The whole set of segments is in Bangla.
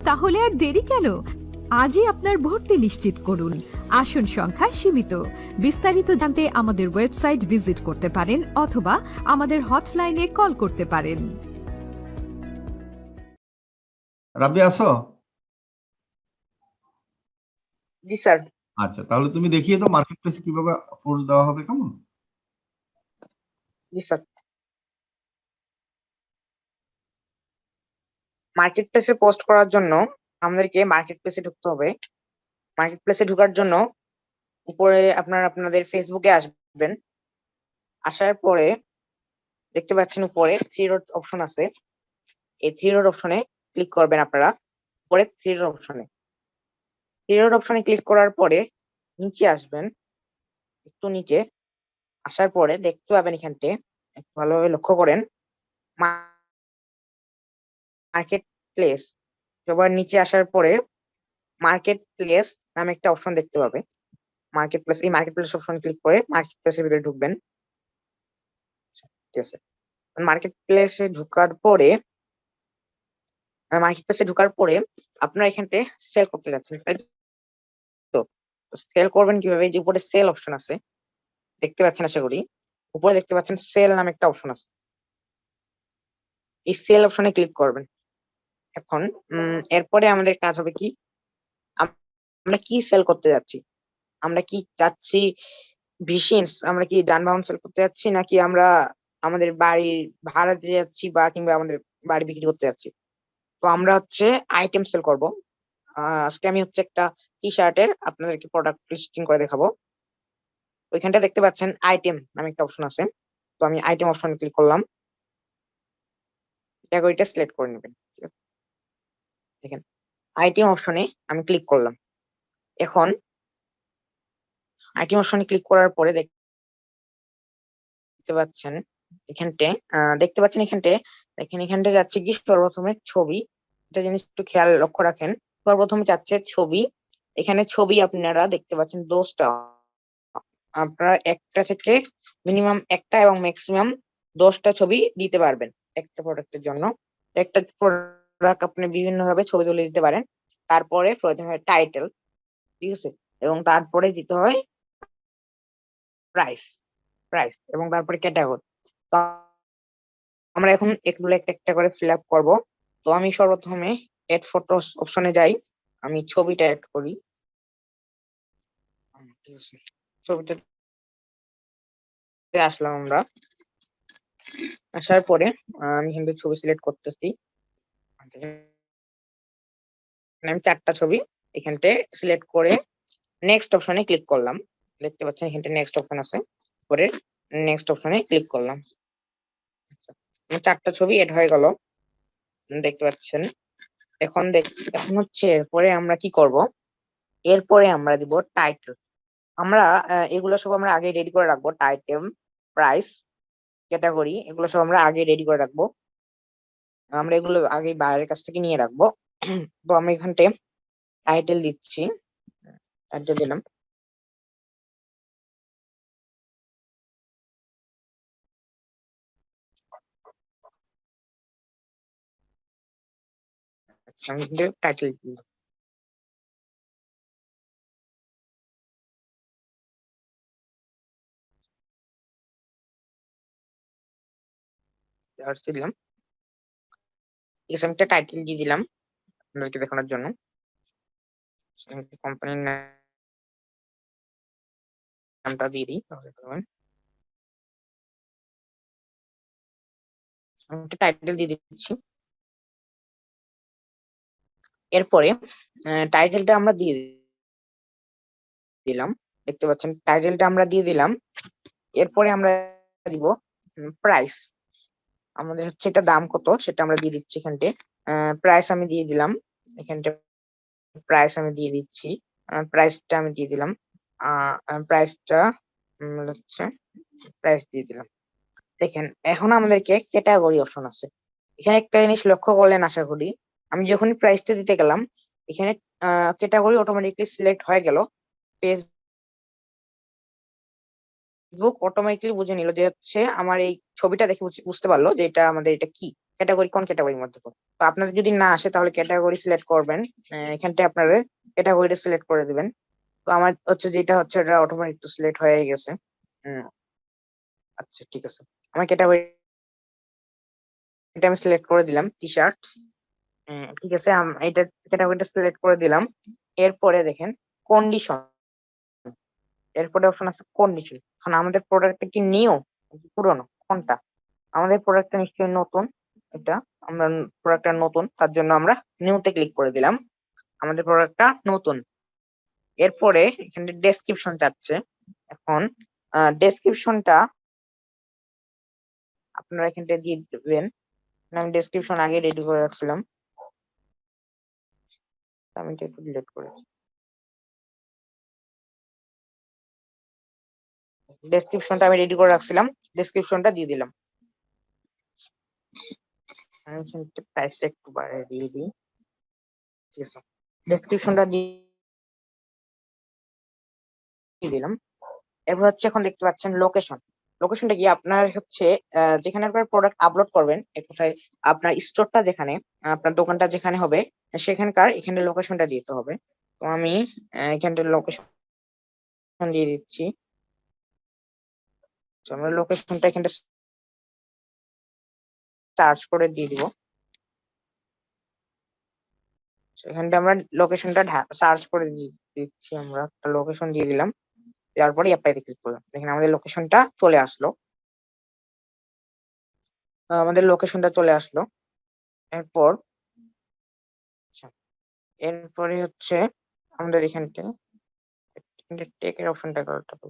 তাহলে আর দেরি কেন? আজই আপনার ভর্তি নিশ্চিত করুন। আসন সংখ্যা সীমিত। বিস্তারিত জানতে আমাদের ওয়েবসাইট ভিজিট করতে পারেন অথবা আমাদের হটলাইনে কল করতে পারেন। রাব্বি আছো? জি স্যার। আচ্ছা, তাহলে তুমি দেখিয়ে দাও মার্কেট প্লেসে কিভাবে পোস্ট দেওয়া হবে, কেমন? জি স্যার। মার্কেট প্লেসে পোস্ট করার জন্য আমাদেরকে মার্কেট প্লেসে ঢুকতে হবে। মার্কেট প্লেসে ঢোকার জন্য উপরে আপনাদের ফেসবুকে আসবেন। আসার পরে দেখতে পাচ্ছেন উপরে থ্রি ডট অপশন আছে। এই থ্রি ডট অপশনে ক্লিক করবেন আপনারা। পরে থ্রি ডট অপশনে ক্লিক করার পরে নিচে আসবেন। একটু নিচে আসার পরে দেখতে পাবেন এখানতে, একটু ভালোভাবে লক্ষ্য করেন, মার্কেট প্লেস। সবার নিচে আসার পরে মার্কেট প্লেস নামে একটা অপশন দেখতে পাবে। মার্কেট প্লেস, এই মার্কেট প্লেস অপশন ক্লিক করে মার্কেট প্লেসের ভিতরে ঢুকবেন। ঠিক আছে। মার্কেট প্লেসে ঢোকার পরে আপনারা এখানতে সেল করতে যাচ্ছেন, তাই তো? সেল করবেন কিভাবে? যে উপরে সেল অপশন আছে দেখতে পাচ্ছেন, আশা করি উপরে দেখতে পাচ্ছেন সেল নামে একটা অপশন আছে। এই সেল অপশনে ক্লিক করবেন। এখন এরপরে আমাদের কাজ হবে কি, আমরা কি সেল করতে যাচ্ছি? আমরা কি যাচ্ছি মেশিনস, আমরা কি যানবাহন সেল করতে যাচ্ছি, নাকি আমরা আমাদের বাড়ির ভাড়া দিতে যাচ্ছি, বা কিংবা আমাদের বাড়ি বিক্রি করতে যাচ্ছি? তো আমরা হচ্ছে আইটেম সেল করব। আজকে আমি হচ্ছে একটা টি শার্টের আপনাদেরকে প্রোডাক্ট লিস্টিং করে দেখাবো। ওইখানটা দেখতে পাচ্ছেন আইটেম নামে একটা অপশন আছে। তো আমি আইটেম অপশনে ক্লিক করলাম। ক্যাটাগরিটা সিলেক্ট করে নেবেন। ঠিক আছে, দেখেন আইটেম অপশনে আমি ক্লিক করলাম। এখন আইটেম অপশনে ক্লিক করার পরে দেখতে পাচ্ছেন এখানটা যাচ্ছে কি সর্বপ্রথমে ছবি। এটা জিনিস একটু খেয়াল লক্ষ্য রাখেন। সর্বপ্রথমে যাচ্ছে ছবি। এখানে ছবি আপনারা দেখতে পাচ্ছেন 10টা। আপনারা একটা থেকে মিনিমাম একটা এবং ম্যাক্সিমাম 10টা ছবি দিতে পারবেন একটা প্রোডাক্টের জন্য। একটা প্রোডাক্ট আপনি বিভিন্ন ভাবে ছবি তুলে দিতে পারেন। তারপরে প্রয়োজন হয় টাইটেল, ঠিক আছে, এবং তারপরে দিতে হয় প্রাইস এবং তারপরে ক্যাটাগরি। তো আমরা এখন এগুলো একটা একটা করে ফিল আপ করবো। তো আমি সর্বপ্রথমে এড ফটোস অপশনে যাই। আমি ছবিটা অ্যাড করি। ঠিক আছে, ছবিটাতে আসলাম আমরা। আসার পরে আমি কিন্তু ছবি সিলেক্ট করতেছি। আমি 4টা ছবি এখানতে সিলেক্ট করে নেক্সট অপশনে ক্লিক করলাম। দেখতে পাচ্ছেন এখানতে নেক্সট অপশন আছে, পরে নেক্সট অপশনে ক্লিক করলাম। 4টা ছবি এড হয়ে গেল, দেখতে পাচ্ছেন। এখন হচ্ছে এরপরে আমরা কি করব? এরপরে আমরা দিব টাইটেল। আমরা এগুলো সব আমরা আগে রেডি করে রাখবো। টাইটেল, প্রাইস, ক্যাটাগরি, এগুলো সব আমরা আগে রেডি করে রাখবো। আমরা এগুলো আগে বাইরের কাছ থেকে নিয়ে রাখবো। তো আমি এখানতে টাইটেল দিচ্ছি, টাইটেল দিলাম। আমি কিন্তু টাইটেল দিলাম। দিলাম, ঠিক আছে, আমি একটা টাইটেল দিয়ে দিলাম আপনাদেরকে দেখানোর জন্য। কোম্পানির নামটা দিয়ে দিই, তাহলে পাবেন। আমি একটা টাইটেল দিয়ে দিচ্ছি। এরপরে টাইটেলটা আমরা দিয়ে দিলাম, দেখতে পাচ্ছেন টাইটেলটা আমরা দিয়ে দিলাম। এরপরে আমরা দিব প্রাইস। আমাদের হচ্ছে এটা দাম কত সেটা আমরা দিয়ে দিচ্ছি এখানতে। প্রাইস আমি দিয়ে দিলাম এখানটা। প্রাইস আমি দিয়ে দিচ্ছি, প্রাইসটা আমি দিয়ে দিলাম। প্রাইসটা হচ্ছে প্রাইস দিয়ে দিলাম। দেখেন এখন আমাদেরকে ক্যাটাগরি অপশন আছে। এখানে একটা জিনিস লক্ষ্য করলেন আশা করি, আমি যখনই প্রাইসটা দিতে গেলাম এখানে ক্যাটাগরি অটোমেটিকলি সিলেক্ট হয়ে গেল। ফেসবুক অটোমেটিকলি বুঝে নিল যে হচ্ছে আমার এই ছবিটা দেখে বুঝতে পারলো যে এটা আমাদের এটা কি। ক্যাটাগরি কোন ক্যাটাগরির মধ্যে পড়ে। তো আপনাদের যদি না আসে তাহলে ক্যাটাগরি সিলেক্ট করবেন, এখানটা আপনারা ক্যাটাগরিটা সিলেক্ট করে দিবেন। তো আমার হচ্ছে যেটা হচ্ছে এটা অটোমেটিক তো সিলেক্ট হয়ে গেছে। আচ্ছা ঠিক আছে, আমার ক্যাটাগরি এটা আমি সিলেক্ট করে দিলাম টি শার্ট। ঠিক আছে, এটা ক্যাটাগরিটা সিলেক্ট করে দিলাম। এরপরে দেখেন কন্ডিশন, এরপরে অপশন আছে কন্ডিশন। এখন আমাদের প্রোডাক্টটা কি নিউ পুরনো কোনটা? আমাদের প্রোডাক্টটা নিশ্চয়ই নতুন, এটা আমরা প্রোডাক্টটা নতুন, তার জন্য আমরা নিউতে ক্লিক করে দিলাম, আমাদের প্রোডাক্টটা নতুন। এরপরে এখানে ডেসক্রিপশন চাচ্ছে। এখন ডেসক্রিপশনটা আপনারা এখানটা দিয়ে দেবেন। আমি ডেসক্রিপশন আগে রেডি করে রাখছিলাম, আমি এটা একটু ডিলিট করে ডেসক্রিপশনটা আমি রেডি করে রাখছিলাম, ডেসক্রিপশনটা দিয়ে দিলাম। আমি এখানটা প্রাইসটা একটু বাড়িয়ে দিয়ে দিই। ঠিক আছে, ডেসক্রিপশনটা দিয়ে দিলাম। এরপর হচ্ছে এখন দেখতে পাচ্ছেন লোকেশন। লোকেশনটা কি আপনার হচ্ছে যেখানে আপনার প্রোডাক্ট আপলোড করবেন, এক কথায় আপনার স্টোরটা যেখানে, আপনার দোকানটা যেখানে হবে সেখানকার এখানে লোকেশনটা দিতে হবে। তো আমি এখানটা লোকেশন দিয়ে দিচ্ছি। তো আমরা লোকেশনটা এখানটা সার্চ করে দিয়ে দিব। এখানটা আমরা লোকেশনটা সার্চ করে দিচ্ছি, আমরা একটা লোকেশন দিয়ে দিলাম, দেওয়ার পরে অ্যাপ্লাইতে ক্লিক করলাম, দেখেন আমাদের লোকেশনটা চলে আসলো। আমাদের লোকেশনটা চলে আসলো। এরপর আচ্ছা, এরপরে হচ্ছে আমাদের এখানটা টেকের অপশনটা করতে হবে,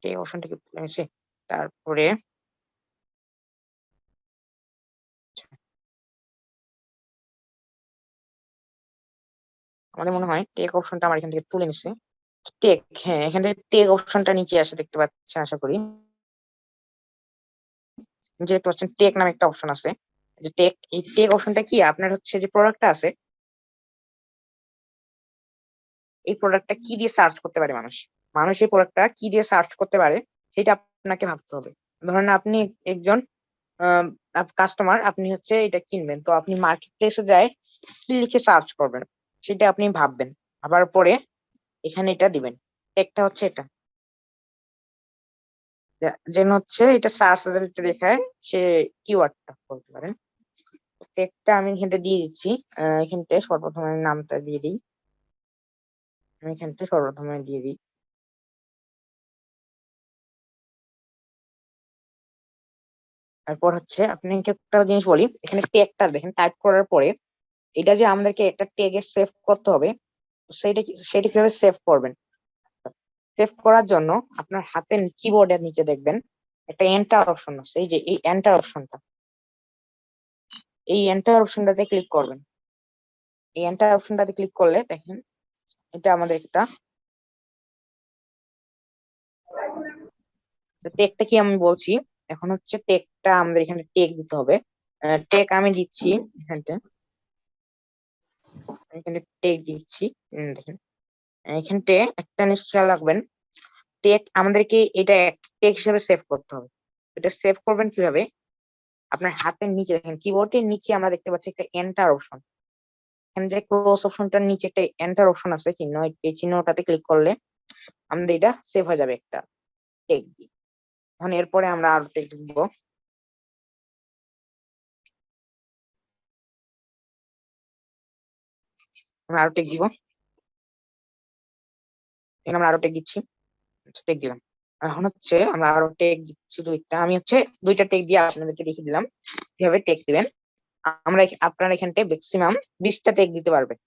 টেক অপশনটা কি আছে। তারপরে আমাদের মনে হয় টেক অপশনটা আমার এখান থেকে তুলে নিছে। টেক, হ্যাঁ এখানে টেক অপশনটা নিচে আসে দেখতে পাচ্ছেন আশা করি, যে দেখতে পাচ্ছেন টেক নামে একটা অপশন আছে। যে টেক, এই টেক অপশনটা কি আপনার হচ্ছে যে প্রোডাক্টটা আছে, এই প্রোডাক্টটা কি দিয়ে সার্চ করতে পারে মানুষ, মানুষ এই প্রোডাক্টটা কি দিয়ে সার্চ করতে পারে সেটা আপনাকে ভাবতে হবে। ধরেন আপনি একজন কাস্টমার, আপনি হচ্ছে এটা কিনবেন, তো আপনি মার্কেট প্লেসে যায় কি লিখে সার্চ করবেন সেটা আপনি ভাববেন, ভাবার পরে এখানে এটা দিবেন। টেকটা হচ্ছে এটা, যেন হচ্ছে এটা সার্চ রেজাল্ট দেখায়, সে কিওয়ার্ডটা বলতে পারেন। টেকটা আমি এখানটা দিয়ে দিচ্ছি। এখানটা সর্বপ্রথমে নামটা দিয়ে দিই, আমি এখানটা সর্বপ্রথমে দিয়ে দিই। তারপর হচ্ছে আপনাকে একটা জিনিস বলি, এখানে টেগটা দেখেন টাইপ করার পরে এটা যে আমাদেরকে একটা টেগে সেভ করতে হবে, সেটা কিভাবে সেভ করবেন? সেভ করার জন্য আপনার হাতের কিবোর্ডের নিচে দেখবেন একটা এন্টার অপশন আছে, এই যে এই এন্টার অপশনটা, এই এন্টার অপশনটাতে ক্লিক করবেন। এই এন্টার অপশনটাতে ক্লিক করলে দেখেন এটা আমাদের একটা টেগটা কি আমি বলছি। এখন হচ্ছে টেগটা আমাদের এখানে টেগ দিতে হবে। টেগ আমি দিচ্ছি এখানটা, এখানে টেগ দিচ্ছি। দেখেন এখানতে একটা জিনিস খেয়াল রাখবেন, টেক আমাদেরকে এটা টেক হিসেবে সেভ করতে হবে। এটা সেভ করবেন কিভাবে? আপনার হাতের নিচে দেখেন কিবোর্ডের নিচে আমরা দেখতে পাচ্ছি একটা এন্টার অপশন, এখানে যে ক্লোজ অপশনটার নিচে একটা এন্টার অপশন আছে চিহ্ন, এই চিহ্নটাতে ক্লিক করলে আমাদের এটা সেভ হয়ে যাবে একটা টেক দিয়ে। এখন এরপরে আমরা আরো টেক দিব, আমরা আরো টেক দিব, এখানে আমরা আরো টেক দিচ্ছি, টেক দিলাম। এখন হচ্ছে আমরা আরো টেক দিচ্ছি দুইটা, আমি হচ্ছে দুইটা টেক দিয়ে আপনাদেরকে দেখিয়ে দিলাম কিভাবে টেক দিবেন। আমরা আপনারা এখানটায় ম্যাক্সিমাম 20টা টেক দিতে পারবেন,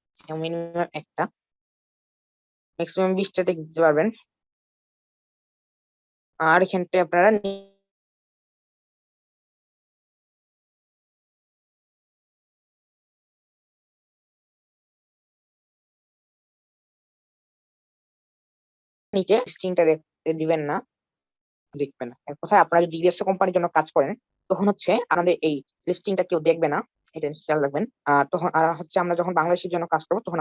মিনিমাম একটা, ম্যাক্সিমাম 20টা টেক দিতে পারবেন। আর এখানটায় আপনারা নিচে স্ক্রিনটা দেখতে দিবেন না, দেখবেন না। এক কথায় আপনারা যদি ইউএসএ কোম্পানির জন্য কাজ করেন তখন হচ্ছে আমাদের এই লিস্টিংটা কেউ দেখবে না, এটা খেয়াল রাখবেন। তখন আর হচ্ছে আমরা যখন বাংলাদেশের জন্য কাজ করবো তখন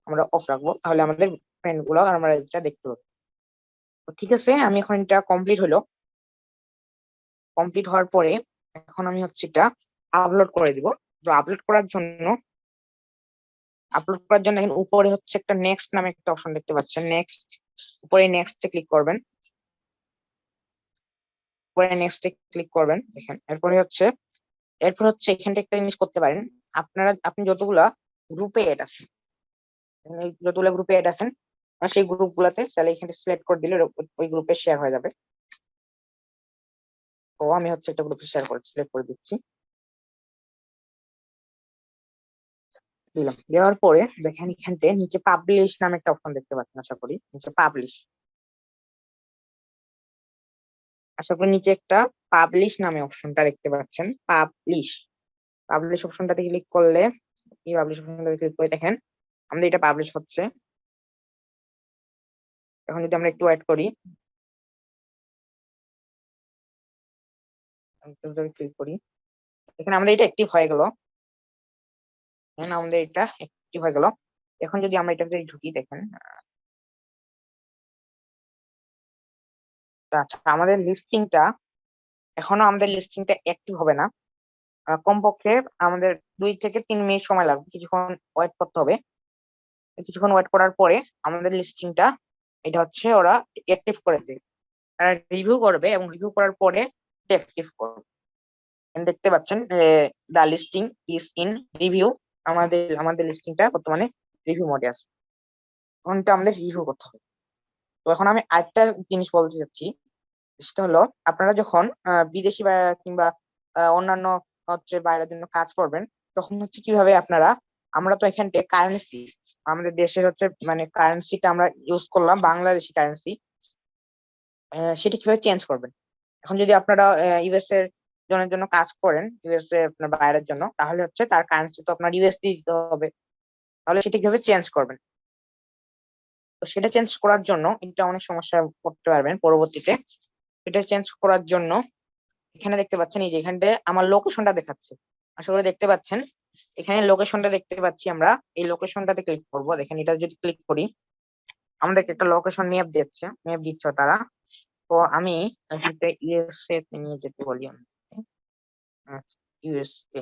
আমরা অফ রাখবো, তাহলে আমাদের ফ্রেন্ড গুলো আমরা এটা দেখতে পাবো। তো ঠিক আছে, আমি এখন এটা কমপ্লিট হলো। কমপ্লিট হওয়ার পরে এখন আমি হচ্ছে এটা আপলোড করে দিব। তো আপলোড করার জন্য এখানে উপরে হচ্ছে একটা নেক্সট নামে একটা অপশন দেখতে পাচ্ছেন, নেক্সট। উপরে নেক্সটে ক্লিক করবেন, দেখেন। এরপর হচ্ছে এখানটা একটা জিনিস করতে পারেন, আপনি যতগুলা গ্রুপে এড আছেন, সেই গ্রুপ গুলাতে তাহলে এখানে সিলেক্ট করে দিলে ওই গ্রুপে শেয়ার হয়ে যাবে। তো আমি হচ্ছে একটা গ্রুপে সিলেক্ট করে দিচ্ছি, দেওয়ার পরে দেখেন এখানতে নিচে পাবলিশ নামে একটা অপশন দেখতে পাচ্ছেন, আশা করি নিচে একটা পাবলিশ নামে অপশনটা দেখতে পাচ্ছেন। পাবলিশ অপশনটাতে ক্লিক করলে দেখেন আমাদের এটা পাবলিশ হচ্ছে। এখন যদি আমরা একটু ওয়েট করি, ক্লিক করি, এখানে আমাদের এটা অ্যাক্টিভ হয়ে গেল। এখন যদি আমরা এটাতে ঢুকি, দেখেন আচ্ছা আমাদের লিস্টিংটা অ্যাক্টিভ হবে না। কমপক্ষে আমাদের 2 থেকে 3 মিনিট সময় লাগবে, কিছুক্ষণ ওয়েট করতে হবে। কিছুক্ষণ ওয়েট করার পরে আমাদের লিস্টিংটা এটা হচ্ছে ওরা অ্যাক্টিভ করে দেবে, রিভিউ করবে এবং রিভিউ করার পরে অ্যাক্টিভ করবে। দেখতে পাচ্ছেন দা লিস্টিং ইজ ইন রিভিউ, আমাদের লিস্টিংটা বর্তমানে রিভিউ মোডে আছে। এখন এটা আমাদের রিভিউ করতে হবে। তো এখন আমি আরেকটা জিনিস বলতে চাচ্ছি, সেটা হলো আপনারা যখন বিদেশি বা কিংবা অন্যান্য হচ্ছে বাইরের জন্য কাজ করবেন, তখন হচ্ছে কিভাবে আমরা তো এখান থেকে কারেন্সি, আমাদের দেশের হচ্ছে মানে কারেন্সিটা আমরা ইউজ করলাম বাংলাদেশি কারেন্সি, সেটা কিভাবে চেঞ্জ করবেন। এখন যদি আপনারা ইউএস এর জন্য কাজ করেন, ইউএসএ আপনার বাইরের জন্য, তাহলে হচ্ছে তার কারেন্সি তো আপনার ইউএসডি দিতে হবে, তাহলে সেটা কিভাবে চেঞ্জ করবেন। তো সেটা চেঞ্জ করার জন্য এটা অনেক সমস্যা করতে পারবেন পরবর্তীতে। এটা চেঞ্জ করার জন্য এখানে দেখতে পাচ্ছেন, এই যে এখানে আমার লোকেশনটা দেখাচ্ছে, আশা করি দেখতে পাচ্ছেন। এখানে লোকেশনটা দেখতে পাচ্ছি, আমরা এই লোকেশনটাতে ক্লিক করব। দেখেন এটা যদি ক্লিক করি, আমাদেরকে একটা লোকেশন ম্যাপ দিচ্ছে তারা। তো আমি এখানে ইউএসএ তে নিয়ে যেতে বলি, আমি ইউএসএ।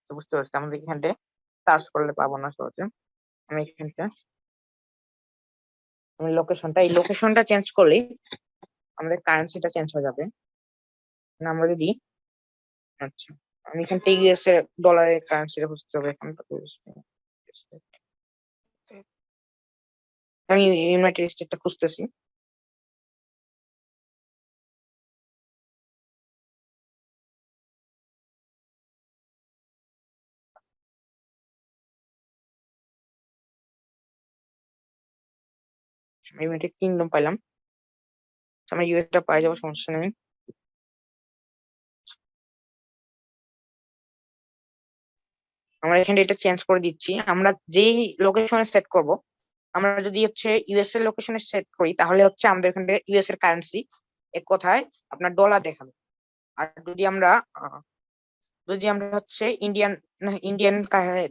তো বুঝতে পারছি, আমাদের এখানটা সার্চ করলে পাবো না সহজে। আমি এখানটা এই লোকেশনটা চেঞ্জ করলেই আমাদের কারেন্সিটা চেঞ্জ হয়ে যাবে। মানে আমরা যদি আচ্ছা আমি এখান থেকে ইউএসএ ডলারের কারেন্সিটা খুঁজতে হবে, এখন তো আমি ইউনাইটেড স্টেটটা খুঁজতেছি। ইউনাইটেড কিংডম পাইলাম, আমরা ইউএসটা পাই যাবো, সমস্যা নেই। আমরা এখানে এটা চেঞ্জ করে দিচ্ছি। আমরা যেই লোকেশনে সেট করব, আমরা যদি হচ্ছে ইউএস এর লোকেশনে সেট করি, তাহলে হচ্ছে আমাদের এখানে ইউএস এর কারেন্সি এক কথায় আপনার ডলার দেখাবে। আর যদি আমরা হচ্ছে ইন্ডিয়ান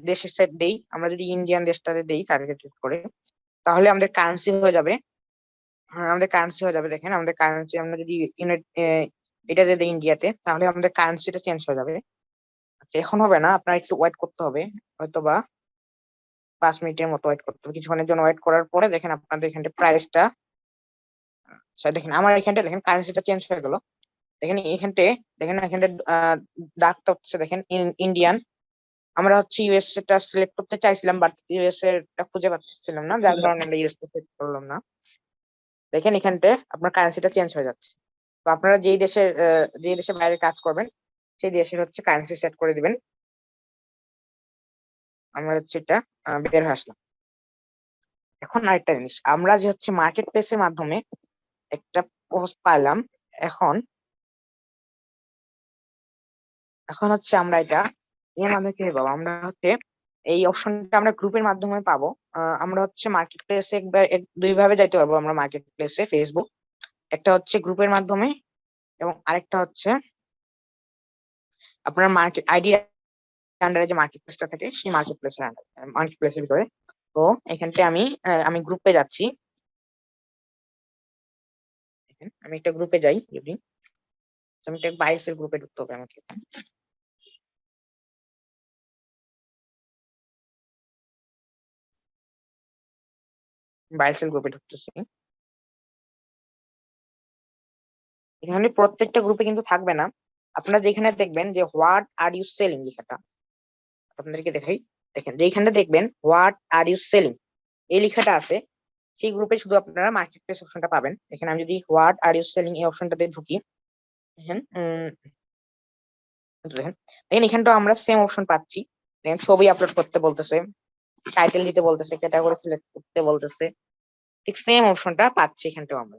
দেশে সেট দেই, আমরা যদি ইন্ডিয়ান দেশটাতে দেই টার্গেটেড করে, তাহলে আমাদের কারেন্সি হয়ে যাবে। হ্যাঁ, আমাদের কারেন্সি হয়ে যাবে। দেখেন আমাদের কারেন্সি, আমরা যদি এটাতে দিই ইন্ডিয়াতে, তাহলে আমাদের কারেন্সিটা চেঞ্জ হয়ে যাবে। এখন হবে না, আপনার একটু ওয়েট করতে হবে, হয়তো বা 5 মিনিটের মতো ওয়েট করতে হবে। কিছুক্ষণের জন্য ওয়েট করার পরে দেখেন আপনাদের এখানে প্রাইসটা, দেখেন আমার এখানটা দেখেন কারেন্সিটা চেঞ্জ হয়ে গেল। এখানটা ডাকটা হচ্ছে দেখেন ইন্ডিয়ান। আমরা হচ্ছে ইউএসএ টা সিলেক্ট করতে চাইছিলাম, বাট ইউএসএ টা খুঁজে পাচ্ছিলাম না, যার কারণে আমরা ইউএসএ সিলেক্ট করলাম না। দেখেন এখানটা আপনার কারেন্সিটা চেঞ্জ হয়ে যাচ্ছে। তো আপনারা যে দেশে বাইরে কাজ করবেন, সেই দেশের হচ্ছে কারেন্সি সেট করে দিবেন। আমরা হচ্ছে এটা বের হয়ে আসলাম। এখন আরেকটা জিনিস, আমরা যে হচ্ছে মার্কেট প্লেসের মাধ্যমে একটা পোস্ট পাইলাম, এখন এখন হচ্ছে আমরা এটা এর মাধ্যমে কি পাবো, আমরা হচ্ছে এই অপশনটা আমরা গ্রুপের মাধ্যমে পাবো। আমরা হচ্ছে মার্কেট প্লেসে দুই ভাবে যাইতে পারবো আমরা মার্কেট প্লেসে ফেসবুক, একটা হচ্ছে গ্রুপের মাধ্যমে এবং আরেকটা হচ্ছে আপনার মার্কেট আইডি আন্ডারে যে মার্কেট প্লেসটা থাকে সেই মার্কেট প্লেসের ভিতরে। তো এখানটা আমি গ্রুপে যাচ্ছি, আমি একটা গ্রুপে যাই যদি, আমি একটা 22 এর গ্রুপে ঢুকতে হবে আমাকে। বাইসেল গ্রুপে ঢুকতেছি। এখানে প্রত্যেকটা গ্রুপে কিন্তু থাকবে না, আপনারা যেখানে দেখবেন যে হোয়াট আর ইউ সেলিং লেখাটা, আপনাদেরকে দেখাই, দেখেন যেখানে দেখবেন হোয়াট আর ইউ সেলিং এই লেখাটা আছে, সেই গ্রুপে শুধু আপনারা মার্কেট প্লেস অপশনটা পাবেন। এখানে আমি যদি হোয়াট আর ইউ সেলিং এই অপশনটাতে ঢুকি, দেখেন দেখেন এখানটা আমরা সেম অপশন পাচ্ছি। দেখেন ছবি আপলোড করতে বলতেছে, টাইটেল দিতে বলতেছে, ক্যাটাগরি সিলেক্ট করতে বলতেছে, ঠিক সেম অপশনটা পাচ্ছি এখানটাও আমরা,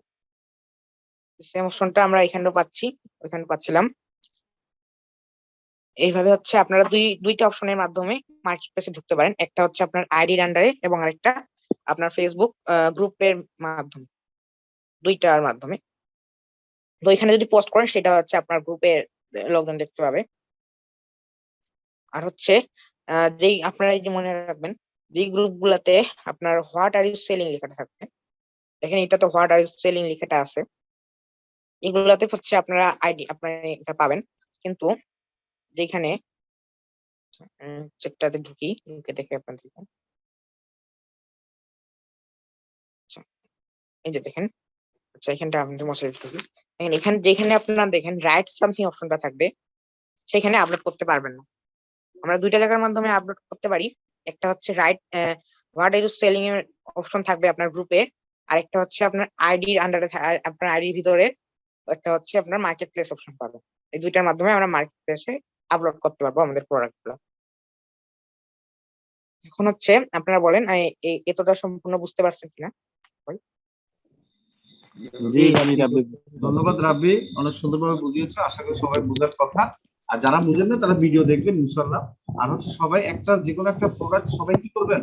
সেম অপশনটা আমরা এখানেও পাচ্ছি, ওইখানে পাচ্ছিলাম। এইভাবে হচ্ছে আপনারা দুইটা অপশনের মাধ্যমে মার্কেট প্লেসে ঢুকতে পারেন, একটা হচ্ছে আপনার আইডির আন্ডারে এবং আরেকটা আপনার ফেসবুক গ্রুপের মাধ্যমে, দুইটার মাধ্যমে। তো এখানে যদি পোস্ট করেন সেটা হচ্ছে আপনার গ্রুপের লোকজন দেখতে পাবে। আর হচ্ছে যেই আপনারা এই যে মনে রাখবেন, যেই গ্রুপ গুলাতে আপনার হোয়াট আর ইউ সেলিং লেখাটা থাকবে, দেখেন এটা তো হোয়াট আর ইউ সেলিং লেখাটা আছে, এগুলাতে হচ্ছে আপনারা আপনারা এটা পাবেন। কিন্তু যেখানে চেকটাতে ঢুকি, ঢুকে দেখে আপনাদের, আচ্ছা এই যে দেখেন, আচ্ছা এখানটা আপনাদের মশাই ঢুকি, দেখেন এখানে যেখানে আপনারা দেখেন রাইট সামথিং অপশনটা থাকবে, সেখানে আপলোড করতে পারবেন না। আমরা দুইটা জায়গার মাধ্যমে আপলোড করতে পারি, একটা হচ্ছে right what are you selling এর অপশন থাকবে আপনার গ্রুপে, আর একটা হচ্ছে আপনার আইডির আন্ডারে, আপনার আইডির ভিতরে একটা হচ্ছে আপনার মার্কেট প্লেস অপশন পাবেন। এই দুইটার মাধ্যমে আমরা মার্কেট প্লেসে আপলোড করতে পারবো আমাদের প্রোডাক্ট গুলো। এখন হচ্ছে আপনারা বলেন এতটা সম্পূর্ণ বুঝতে পারছেন কিনা? ধন্যবাদ রাব্বি, অনেক সুন্দরভাবে বুঝিয়েছো, আশা করি সবাই বুঝার কথা। আর যারা বুঝেন না তারা ভিডিও দেখবেন ইনশাল্লাহ। আর হচ্ছে সবাই যে কোনো একটা প্রোডাক্ট সবাই কি করবেন,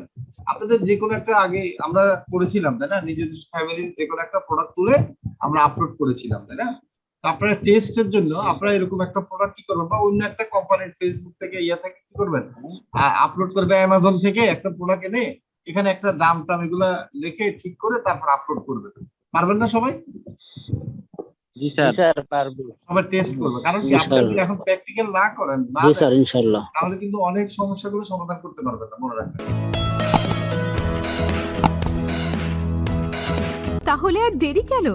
আপনাদের যে কোনো একটা আগে আমরা করেছিলাম তাই না, নিজেদের ফ্যামিলির যে কোনো একটা প্রোডাক্ট তুলে আমরা আপলোড করেছিলাম তাই না। আপনারা টেস্টের জন্য আপনারা এরকম একটা প্রোডাক্ট কি করবেন, বা অন্য একটা কোম্পানির ফেসবুক থেকে থেকে কি করবেন, আপলোড করবে, অ্যামাজন থেকে একটা প্রোডাক্ট এনে এখানে একটা দাম এগুলা লিখে ঠিক করে তারপর আপলোড করবে। পারবেন না সবাই? জি স্যার পারবো। সবাই টেস্ট করবে, কারণ কি আপনি যদি এখন প্র্যাকটিক্যাল না করেন না, জি স্যার ইনশাআল্লাহ, তাহলে কিন্তু অনেক সমস্যাগুলো সমাধান করতে পারবেন না, মনে রাখবেন। তাহলে আর দেরি কেন,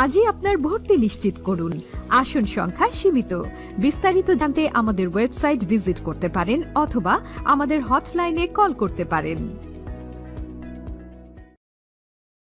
আজই আপনার ভর্তি নিশ্চিত করুন। আসন সংখ্যা সীমিত। বিস্তারিত জানতে আমাদের ওয়েবসাইট ভিজিট করতে পারেন অথবা আমাদের হটলাইনে কল করতে পারেন।